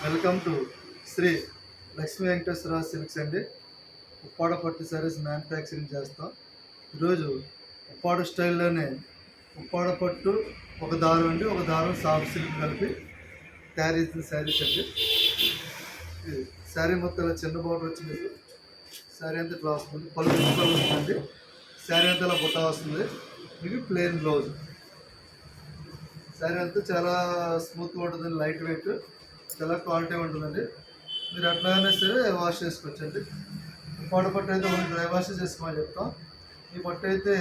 Welcome to Sri Lakshmi Venkateswara silks అండి. ఉప్పాడ పట్టు saris manufacturing చేస్తాం. ఈరోజు ఉప్పాడ స్టైల్లోనే ఉప్పాడ పట్టు ఒక దారం అండి, ఒక దారం సాఫ్ట్ సిల్క్ కలిపి తయారు చేసిన శారీస్ అండి. ఇది శారీ మొత్తం ఇలా చిన్న బార్డర్ వచ్చింది. శారీ అంతా ఇట్లా వస్తుంది, పళ్ళు వస్తుందండి. శారీ అంతా ఇలా బుట్ట వస్తుంది. ఇది ప్లెయిన్ బ్లౌజ్. శారీ అంతా చాలా స్మూత్గా ఉంటుందండి, లైట్ వెయిట్, చాలా క్వాలిటీ ఉంటుందండి. మీరు ఎట్లాగైనా సరే వాష్ చేసుకోవచ్చండి. ఉప్పాడ పట్టు అయితే ఓన్లీ డ్రై వాష్ చేసుకోమని చెప్తాం. ఈ పట్టు అయితే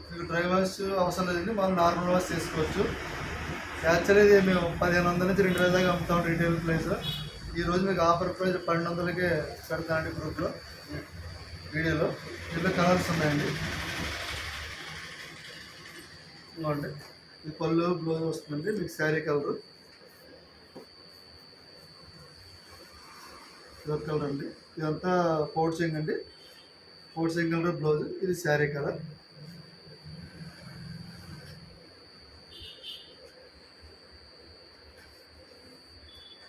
మీకు డ్రై వాష్ అవసరం లేదండి, మనం నార్మల్ వాష్ చేసుకోవచ్చు. యాక్చువల్లీ ఇది మేము 1500 నుంచి 2000 దాకా అమ్ముతాం రీటైల్ ప్రైస్. ఈరోజు మీకు ఆఫర్ ప్రైస్ 1200కే పెడతానండి గ్రూప్లో, వీడియోలో. దీంట్లో కలర్స్ ఉన్నాయండి. ఇవ్వండి, ఈ పళ్ళు బ్లౌజ్ వస్తుందండి. మీకు శారీ కలరు ఇదొక కలర్ అండి. ఇదంతా పౌడ్చింగ్ అండి, పౌడ్చింగ్ కలర్ బ్లౌజ్. ఇది శారీ కలర్.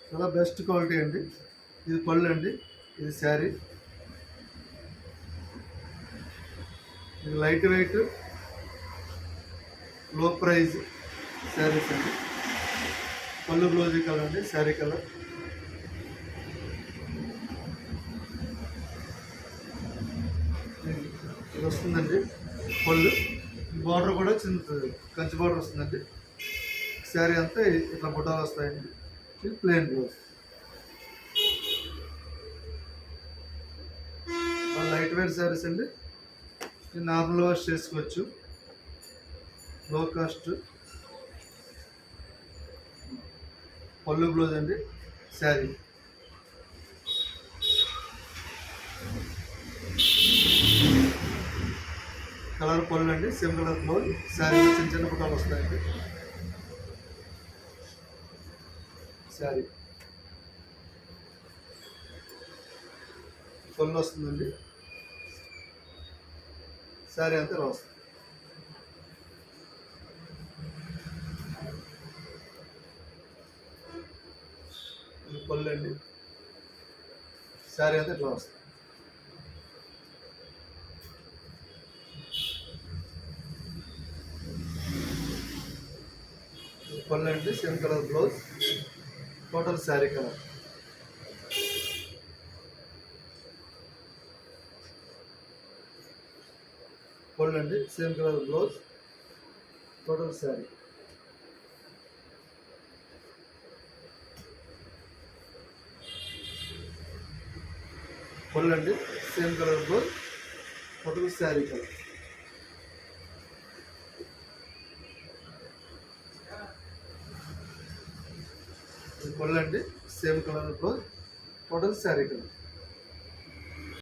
చాలా బెస్ట్ క్వాలిటీ అండి. ఇది పళ్ళు అండి, ఇది శారీ. ఇది లైట్ వెయిట్, లో ప్రైజ్ శారీస్ అండి. పళ్ళు బ్లౌజ్ కలర్ అండి, శారీ కలర్. ఇది వస్తుందండి పళ్ళు. బార్డర్ కూడా చిన్న కంచి బార్డర్ వస్తుందండి. శారీ అంతా ఇట్లా బుట్టాలు వస్తాయండి. ఇది plain blouse. Light weight saris అండి. ఇది నార్మల్ వాష్ చేసుకోవచ్చు, లో కాస్ట్. పళ్ళు బ్లౌజ్ అండి, శారీ. కలర్ పళ్ళు అండి, సేమ్ కలర్ బ్లౌజ్. శారీ చిన్న చిన్న బుట్టాలు వస్తాయండి. శారీ పళ్ళు వస్తుందండి, శారీ అంతా ఇలా వస్తుంది. పళ్ళు అండి, శారీ అంతా ఇట్లా వస్తుంది. పళ్ళు అండి, same colour blouse. Total sari colour. పళ్ళు అండి, same colour blouse. Total sari. పళ్ళు అండి, same colour blouse. Total sari colour. పళ్ళు అండి, same colour blouse. Total sari colour.